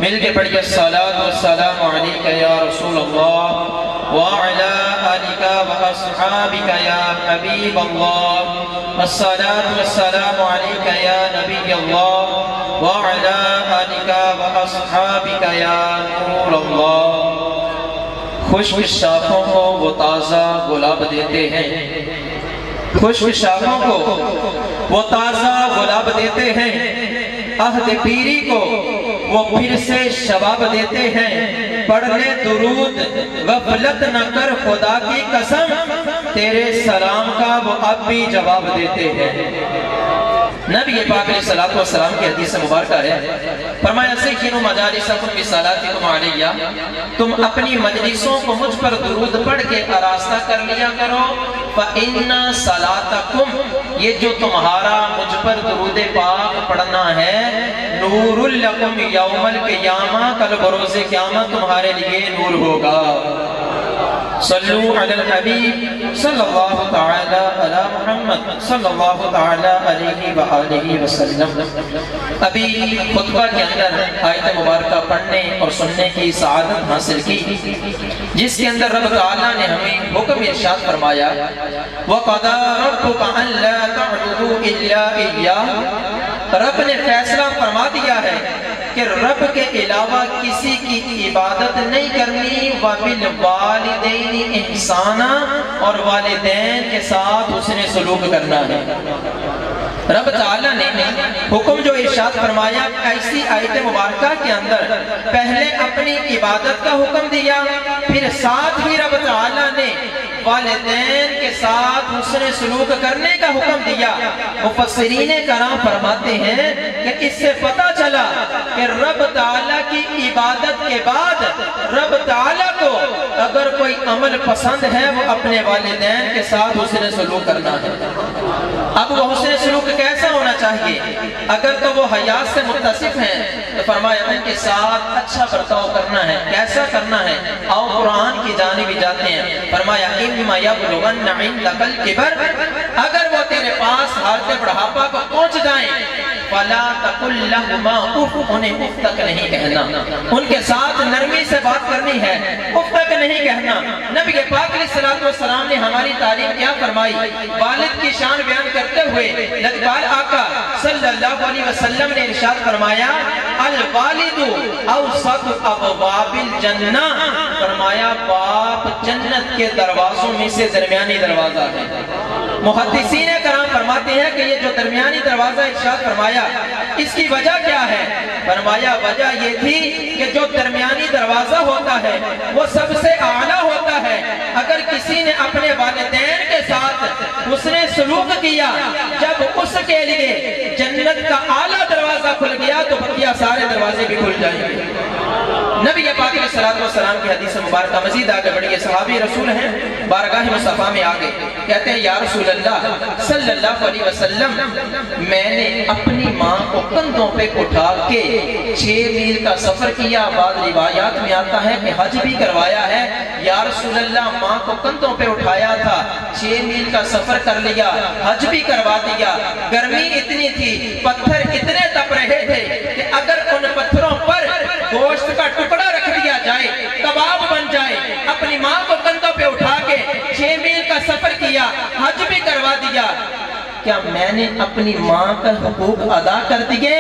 مل کے پڑھیے الصلاۃ والسلام علیک یا رسول اللہ وعلی آلک واصحابک یا حبیب اللہ، الصلاۃ والسلام علیک یا نبی اللہ وعلی آلک واصحابک یا نور اللہ۔ خشک شاخوں کو وہ تازہ گلاب دیتے ہیں، خشک شاخوں کو وہ تازہ گلاب دیتے ہیں، عہد پیری کو وہ پھر سے شباب دیتے ہیں۔ پڑھ لے درود غفلت نہ کر خدا کی قسم، تیرے سلام کا وہ اب بھی جواب دیتے ہیں۔ نبی پاک علیہ السلام کی حدیث مبارکہ ہے، فرمایا سکینوا مجالسکم بصلاتکم علیہ، تم اپنی مجلسوں کو مجھ پر درود پڑھ کے آراستہ کر لیا کرو۔ فَإِنَّ صَلَاتَكُمْ، یہ جو تمہارا مجھ پر درود پاک پڑھنا ہے، نور لکم یوم القیامہ، کل بروز قیامت تمہارے لیے نور ہوگا۔ صلو علی الحبیب صلی اللہ تعالی علی محمد صلی اللہ تعالی علیہ وآلہ وسلم۔ ابھی خطبہ کے اندر آیت مبارکہ پڑھنے اور سننے کی سعادت حاصل کی، جس کے اندر رب تعالیٰ نے ہمیں حکم ارشاد فرمایا وَقَضَى رَبُّكَ أَلَّا تَعْبُدُوا إِلَّا إِيَّاهُ، رب نے فیصلہ فرما دیا ہے کہ رب کے علاوہ کسی کی عبادت نہیں کرنی، وَبِالْوَالِدَيْنِ إِحْسَانًا، اور والدین کے ساتھ حسن سلوک کرنا ہے۔ رب تعالیٰ نے حکم جو ارشاد فرمایا، ایسی آیت مبارکہ کے اندر پہلے اپنی عبادت کا حکم دیا، پھر ساتھ ہی رب تعالیٰ نے والدین کے ساتھ حسن سلوک کرنے کا حکم دیا۔ مفسرین کرام فرماتے ہیں کہ اس سے پتہ چلا کہ رب تعالیٰ کی عبادت کے بعد رب تعالیٰ کو اگر کوئی عمل پسند ہے وہ اپنے والدین کے ساتھ حسن سلوک کرنا ہے۔ اب وہ حسن سلوک کیسا ہونا چاہیے؟ اگر تو وہ حیا سے متصف ہیں تو فرمایا ان کے ساتھ اچھا برتاؤ کرنا ہے۔ کیسا کرنا ہے؟ آؤ قرآن کی جانب جاتے ہیں۔ فرمایا اِمَّا يَبْلُغَنَّ عِندَكَ الْكِبَرَ، اگر وہ تیرے پاس حالت بڑھاپا کو پہنچ جائیں، فَلَا تَقُلْ لَهُمَا اُفٍّ، انہیں اف تک نہیں کہنا، ان کے ساتھ نرمی سے بات کرنی ہے، اف تک نہیں کہنا۔ نبی پاک علیہ السلام نے ہماری تعلیم کیا فرمائی؟ والد کی شان بیان کرتے ہوئے لجپال آقا صلی اللہ علیہ وسلم نے ارشاد فرمایا الوالد اوسط ابواب الجنہ، فرمایا باپ جنت کے دروازوں میں سے درمیانی دروازہ ہے۔ محدثین کرام فرماتے ہیں کہ یہ جو درمیانی دروازہ ارشاد فرمایا اس کی وجہ کیا ہے؟ فرمایا وجہ یہ تھی کہ جو درمیانی دروازہ ہوتا ہے وہ سب سے اعلیٰ ہوتا ہے۔ اگر کسی نے اپنے والدین کے ساتھ حسن سلوک کیا، جب اس کے لیے جنت کا اعلیٰ دروازہ کھل گیا تو بقیہ سارے دروازے بھی کھل جائیں گے۔ نبی پاک علیہ السلام کی حدیث مبارکہ مزید آگے بڑھیے، صحابی رسول ہیں، بارگاہ مصطفیٰ میں آگے کہتے ہیں یا رسول اللہ صلی اللہ علیہ وسلم، میں نے اپنی ماں کو کندھوں پہ اٹھا کے 6 میل کا سفر کیا۔ بعض روایات میں آتا ہے کہ حج بھی کروایا ہے۔ یا رسول اللہ ماں کو کندھوں پہ اٹھایا تھا، 6 میل کا سفر کر لیا، حج بھی کروا دیا۔ گرمی اتنی تھی، پتھر اتنے تپ رہے تھے کہ اگر ان پتھروں پر گوشت کا ٹکڑا رکھ دیا جائے، کباب بن جائے۔ اپنی ماں کو کندھوں پہ اٹھا کے 6 میل کا سفر کیا، حج بھی کروا دیا۔ کیا میں نے اپنی ماں کا حقوق ادا کر دیے؟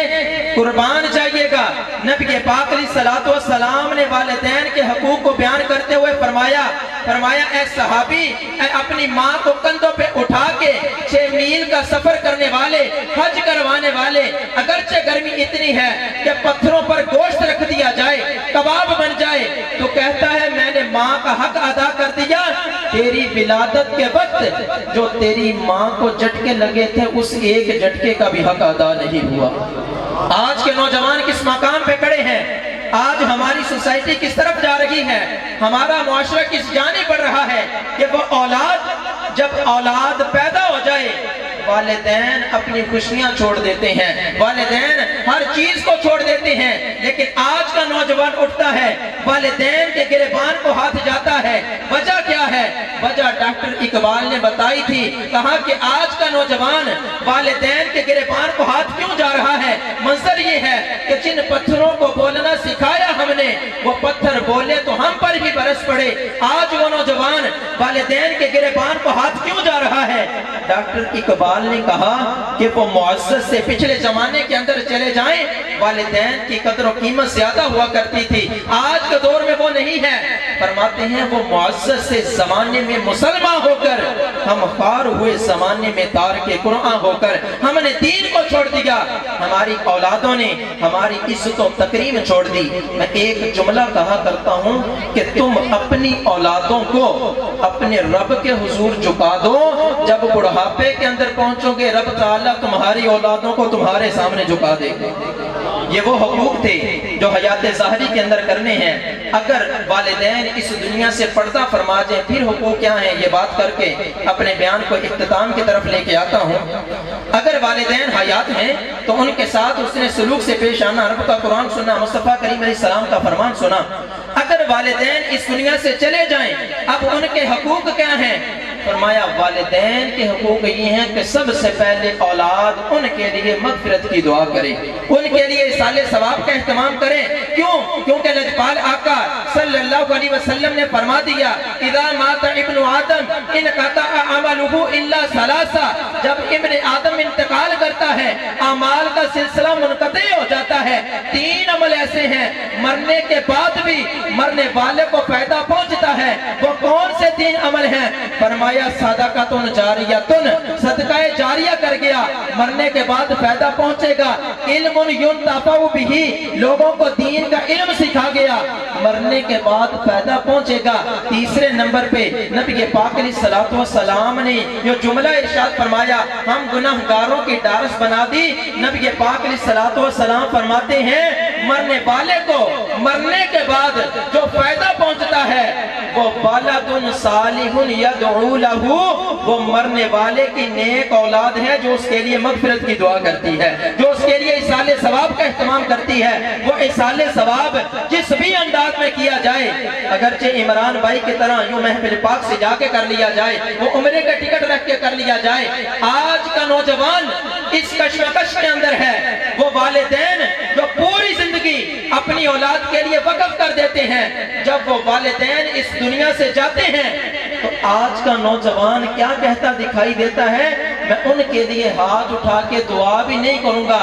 قربان جائیے گا۔ نبی پاک علیہ السلام نے والدین کے حقوق کو بیان کرتے ہوئے فرمایا اے صحابی، اے اپنی ماں کو کندھوں پہ اٹھا کے 6 میل کا سفر کرنے والے، حج کروانے والے، اگرچہ گرمی اتنی ہے کہ پتھروں پر گوشت رکھ دیا جائے، کباب بن جائے، تو کہتا ہے میں نے ماں کا حق ادا کر دیا۔ تیری ولادت کے وقت جو تیری ماں کو جھٹکے لگے تھے اس ایک جھٹکے کا بھی حق ادا نہیں ہوا۔ آج کے نوجوان کس مقام پہ کھڑے ہیں؟ آج ہماری سوسائٹی کس طرف جا رہی ہے؟ ہمارا معاشرہ کس جانب بڑھ رہا ہے کہ وہ جب اولاد پیدا ہو جائے والدین اپنی خوشیاں چھوڑ دیتے ہیں، والدین ہر چیز کو چھوڑ دیتے ہیں، لیکن آج کا نوجوان اٹھتا ہے، والدین کے گریبان کو ہاتھ جاتا ہے۔ وجہ کیا ہے؟ وجہ ڈاکٹر اقبال نے بتائی تھی، کہا کہ آج کا نوجوان والدین کے گریبان کو ہاتھ کیوں جا رہا ہے؟ منظر یہ ہے کہ جن پتھروں کو بولنا سکھایا ہم نے، وہ پتھر بولے تو ہم پر ہی برس پڑے۔ آج وہ نوجوان والدین کے گریبان کو ہاتھ کیوں جا رہا ہے؟ ڈاکٹر اقبال نے کہا کہ وہ معزز سے پچھلے زمانے کے اندر چلے جائیں، والدین کی قدر و قیمت زیادہ ہوا کرتی تھی، آج کے دور میں وہ نہیں ہے۔ فرماتے ہیں وہ معزز سے زمانے میں مسلمان ہو کر، ہم خوار ہوئے زمانے میں تارک قرآن ہو کر، ہم نے دین کو چھوڑ دیا، ہماری اولادوں نے ہماری عزت و تکریم چھوڑ دی۔ میں ایک جملہ کہا کرتا ہوں کہ تم اپنی اولادوں کو اپنے رب کے حضور جھکا دو، جب بڑھاپے کے اندر پہنچو گے رب تعالیٰ تمہاری اولادوں کو تمہارے سامنے جھکا دے گا۔ یہ وہ حقوق تھے جو حیات ظاہری کے اندر کرنے ہیں۔ اگر والدین اس دنیا سے پردہ فرما جائیں پھر حقوق کیا ہیں، یہ بات کر کے اپنے بیان کو اختتام کی طرف لے کے آتا ہوں۔ اگر والدین حیات ہیں تو ان کے ساتھ اس نے سلوک سے پیش آنا، رب کا قرآن سنا، مصطفیٰ کریم علیہ السلام کا فرمان سنا۔ اگر والدین اس دنیا سے چلے جائیں اب ان کے حقوق کیا ہیں؟ فرمایا والدین کے حقوق یہ ہیں کہ سب سے پہلے اولاد ان کے لیے مغفرت کی دعا کرے، ان کے لیے اصالِ ثواب کا اہتمام کریں۔ کیوں؟ کیونکہ لجپال آقا صلی اللہ علیہ وسلم نے فرما دیا اذا مات ابن آدم انقطع عملہ الا ثلاثہ، جب ابن آدم انتقال کرتا ہے اعمال کا سلسلہ منقطع ہو جاتا ہے۔ تین عمل ایسے ہیں مرنے کے بعد بھی مرنے والے کو فائدہ پہنچتا ہے، وہ کون سے تین عمل ہیں؟ فرمایا صدقۃ جاریۃ، صدقہ جاریہ کر گیا مرنے کے بعد فائدہ پہنچے گا۔ علم ینتفع بہ، لوگوں کو دین کا علم سکھا گیا مرنے کے بعد فائدہ پہنچے گا۔ تیسرے نمبر پہ نبی پاک علیہ الصلوۃ والسلام نے جو جملہ ارشاد فرمایا ہم گناہگاروں کی ڈارس بنا دی، نبی پاک علیہ الصلوۃ والسلام فرماتے ہیں مرنے والے کو مرنے کے بعد جو فائدہ پہنچتا ہے وہ ولد صالح یدعو لہ، وہ مرنے والے کی نیک اولاد ہے جو اس کے لیے مغفرت کی دعا کرتی ہے، جو اس کے لیے اصالِ ثواب کا اہتمام کرتی ہے۔ وہ اصالِ ثواب جس بھی انداز میں کیا جائے، اگرچہ عمران بھائی کی طرح یوں محفل پاک سے جا کے کر لیا جائے، وہ عمرے کا ٹکٹ رکھ کے کر لیا جائے، آج کا نوجوان اس کشمکش کے اندر ہے۔ وہ والدین جو پوری زندگی اپنی اولاد کے لیے وقف کر دیتے ہیں، جب وہ والدین اس دنیا سے جاتے ہیں تو آج کا نوجوان کیا کہتا دکھائی دیتا ہے؟ میں ان کے لیے ہاتھ اٹھا کے دعا بھی نہیں کروں گا،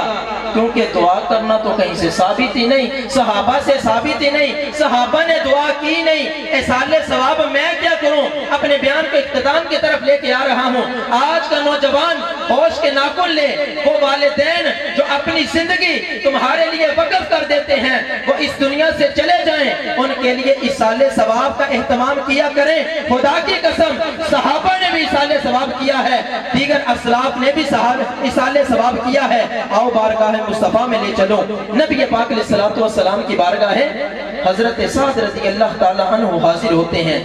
کیونکہ دعا کرنا تو کہیں سے ثابت ہی نہیں، صحابہ سے ثابت ہی نہیں، صحابہ نے دعا کی نہیں، اصالِ ثواب میں کیا کروں؟ اپنے بیان کو اختتام کی طرف لے کے آ رہا ہوں۔ آج کا نوجوان ہوش کے ناخن لے، وہ والدین جو اپنی زندگی تمہارے لیے وقف کر دیتے ہیں وہ اس دنیا سے چلے جائیں، ان کے لیے اصالِ ثواب کا اہتمام کیا کریں۔ خدا کی قسم صحابہ نے بھی اصالِ ثواب کیا ہے، دیگر اسلاف نے بھی اصالِ ثواب کیا ہے۔ آؤ بارگاہ مصطفیٰ میں لے چلو، نبی پاک علیہ الصلوۃ والسلام کی بارگاہ ہے، حضرت سعد رضی اللہ تعالیٰ عنہ حاضر ہوتے ہیں۔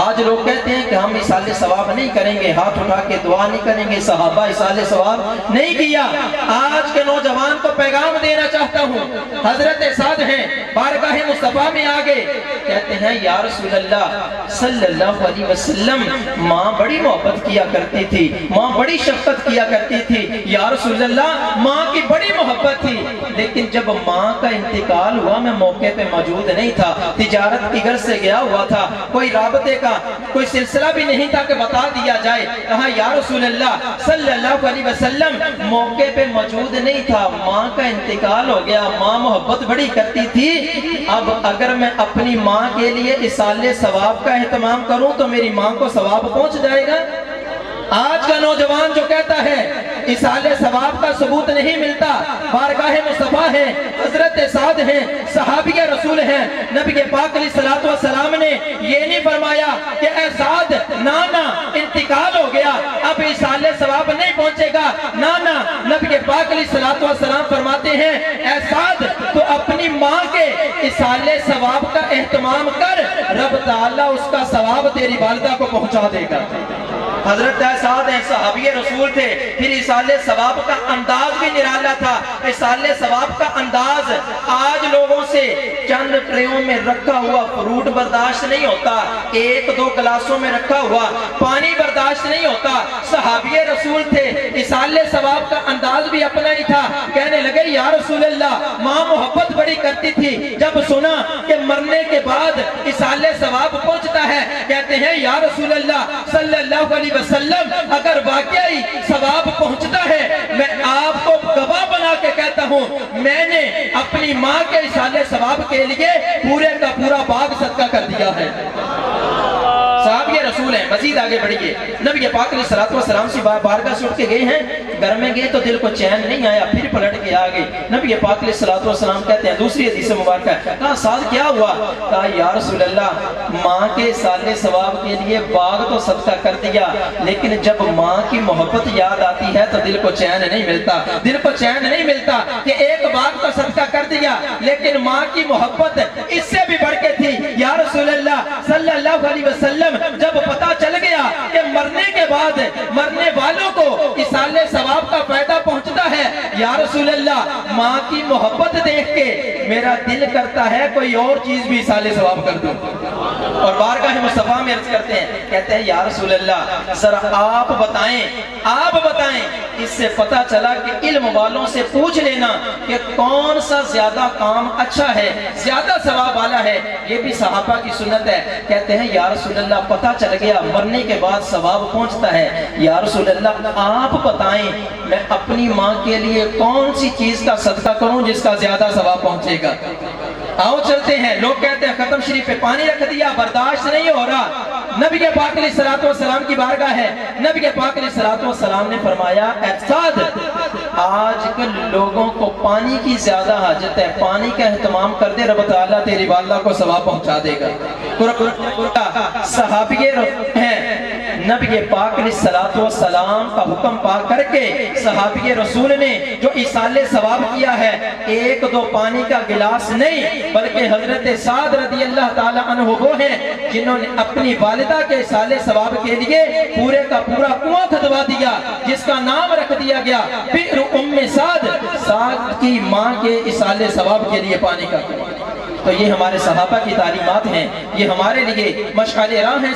آج لوگ کہتے ہیں کہ ہم اصالِ ثواب نہیں کریں گے، ہاتھ اٹھا کے دعا نہیں کریں گے، صحابہ اصالِ ثواب نہیں کیا۔ آج کے نوجوان کو پیغام دینا چاہتا ہوں، حضرت سعد ہیں بارگاہ مصطفیٰ میں آگے، کہتے ہیں یا رسول اللہ صلی اللہ علیہ وسلم ماں بڑی محبت کیا کرتی تھی، ماں بڑی شفقت کیا کرتی تھی، یا رسول اللہ ماں کی بڑی محبت تھی، لیکن جب ماں کا انتقال ہوا میں موقع پہ موجود نہیں تھا، تجارت کی غرض سے گیا ہوا تھا، کوئی رابطے کا کوئی سلسلہ بھی نہیں تھا کہ بتا دیا جائے۔ کہا یا رسول اللہ صلی اللہ علیہ وسلم موقع پہ موجود نہیں تھا، ماں کا انتقال ہو گیا، ماں محبت بڑی کرتی تھی، اب اگر میں اپنی ماں کے لیے اصالِ ثواب کا اہتمام کروں تو میری ماں کو ثواب پہنچ جائے گا۔ آج کا نوجوان جو کہتا ہے اصالِ ثواب کا ثبوت نہیں ملتا، بارگاہ مصطفیٰ ہے، حضرت سعد ہیں، صحابی رسول ہیں، نبی پاک علیہ الصلوۃ والسلام نے یہ نہیں فرمایا کہ اے سعد نانا انتقال ہو گیا اب اصالِ ثواب نہیں پہنچے گا، نانا نبی پاک علیہ الصلوۃ والسلام فرماتے ہیں اے سعد تو اپنی ماں کے اصالِ ثواب کا اہتمام کر، رب تعالیٰ اس کا ثواب تیری والدہ کو پہنچا دے گا۔ حضرت سعد ہیں، صحابی رسول تھے، پھر ایصال ثواب کا انداز بھی نرالا تھا۔ ایصال ثواب کا انداز آج لوگوں سے چند ٹریوں میں رکھا ہوا فروٹ برداشت نہیں ہوتا، ایک دو گلاسوں میں رکھا ہوا پانی برداشت نہیں ہوتا۔ صحابی رسول تھے، ایصال ثواب کا انداز بھی اپنا ہی تھا۔ کہنے لگے یا رسول اللہ، ماں محبت بڑی کرتی تھی، جب سنا کہ مرنے کے بعد ایصال ثواب پہنچتا ہے، کہتے ہیں یا رسول اللہ صلی اللہ علیہ وسلم، اگر واقعی ثواب پہنچتا ہے، میں آپ کو گواہ بنا کے کہتا ہوں، میں نے اپنی ماں کے ایصال ثواب کے لیے پورے کا پورا باغ صدقہ کر دیا ہے۔ صاحب یہ رسول ہیں، مزید آگے بڑھئے۔ نبی پاک علیہ السلام سے بارگاہ سے اٹھ کے گئے ہیں، گھر میں گئے تو دل کو چین نہیں آیا، پھر پلٹ کے آگے نبی پاک علیہ السلام کہتے ہیں، دوسری حدیث مبارکہ ہے، کہا سعد کیا ہوا؟ کہا یا رسول اللہ، ماں کے ایصال ثواب کے لیے باغ تو صدقہ کر دیا، لیکن جب ماں کی محبت یاد آتی ہے تو دل کو چین نہیں ملتا، دل کو چین نہیں ملتا کہ ایک باغ تو صدقہ کر دیا، لیکن ماں کی محبت اس سے بھی بڑھ کے تھی۔ یا رسول اللہ صلی اللہ علیہ وسلم، جب پتا چل گیا کہ مرنے کے بعد مرنے والوں کو ایصال ثواب کا فائدہ پہنچتا ہے، یا رسول اللہ ماں کی محبت دیکھ کے میرا دل کرتا ہے کوئی اور چیز بھی ایصال ثواب کر دوں۔ اور بارگاہ مصطفیٰ میں عرض کرتے ہیں، کہتے ہیں یا رسول اللہ ذرا آپ بتائیں، اس سے پتا چلا کہ علم والوں سے پوچھ لینا کہ کون سا زیادہ کام اچھا ہے، زیادہ ثواب والا ہے۔ یہ بھی صحابہ کی سنت ہے۔ کہتے ہیں یا رسول اللہ پتا چل گیا مرنے کے بعد ثواب پہنچتا ہے، یا رسول اللہ آپ بتائیں میں اپنی ماں کے لیے کون سی چیز کا صدقہ کروں جس کا زیادہ ثواب پہنچے گا۔ آؤ چلتے ہیں۔ لوگ کہتے ہیں ختم شریف پہ پانی رکھ دیا، برداشت نہیں ہو رہا۔ نبی پاک علیہ السلام کی بارگاہ ہے، نبی پاک علیہ السلام نے فرمایا اے سعد، آج کل لوگوں کو پانی کی زیادہ حاجت ہے، پانی کا اہتمام کر دے، رب تعالیٰ تیری والدہ کو ثواب پہنچا دے گا۔ صحابی ہیں، نبی پاک علیہ السلام کا حکم پا کر کے صحابی رسول نے جو ایصال ثواب کیا ہے، ایک دو پانی کا گلاس نہیں بلکہ حضرت سعد رضی اللہ تعالیٰ عنہ وہ ہیں جنہوں نے اپنی والدہ کے ایصال ثواب کے لیے پورے کا پورا کنواں کھدوا دیا، جس کا نام رکھ دیا گیا بئر ام سعد، سعد کی ماں کے ایصال ثواب کے لیے پانی کا کنواں۔ تو یہ ہمارے صحابہ کی تعلیمات ہیں، یہ ہمارے لیے مشعل راہ ہیں۔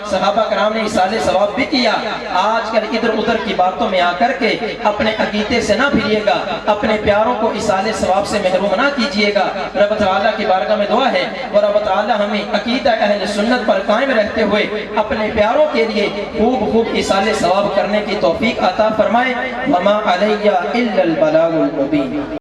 صحابہ کرام نے ایصال ثواب بھی کیا۔ آج کل ادھر ادھر کی باتوں میں آ کر کے اپنے عقیدے سے نہ پھریے گا، اپنے پیاروں کو ایصال ثواب سے محروم نہ کیجیے گا۔ رب تعالیٰ کی بارگاہ میں دعا ہے اور رب تعالیٰ ہمیں عقیدہ اہل سنت پر قائم رہتے ہوئے اپنے پیاروں کے لیے خوب ایصال ثواب کرنے کی توفیق عطا فرمائے۔ وما علیہ الا البلاغ المبین۔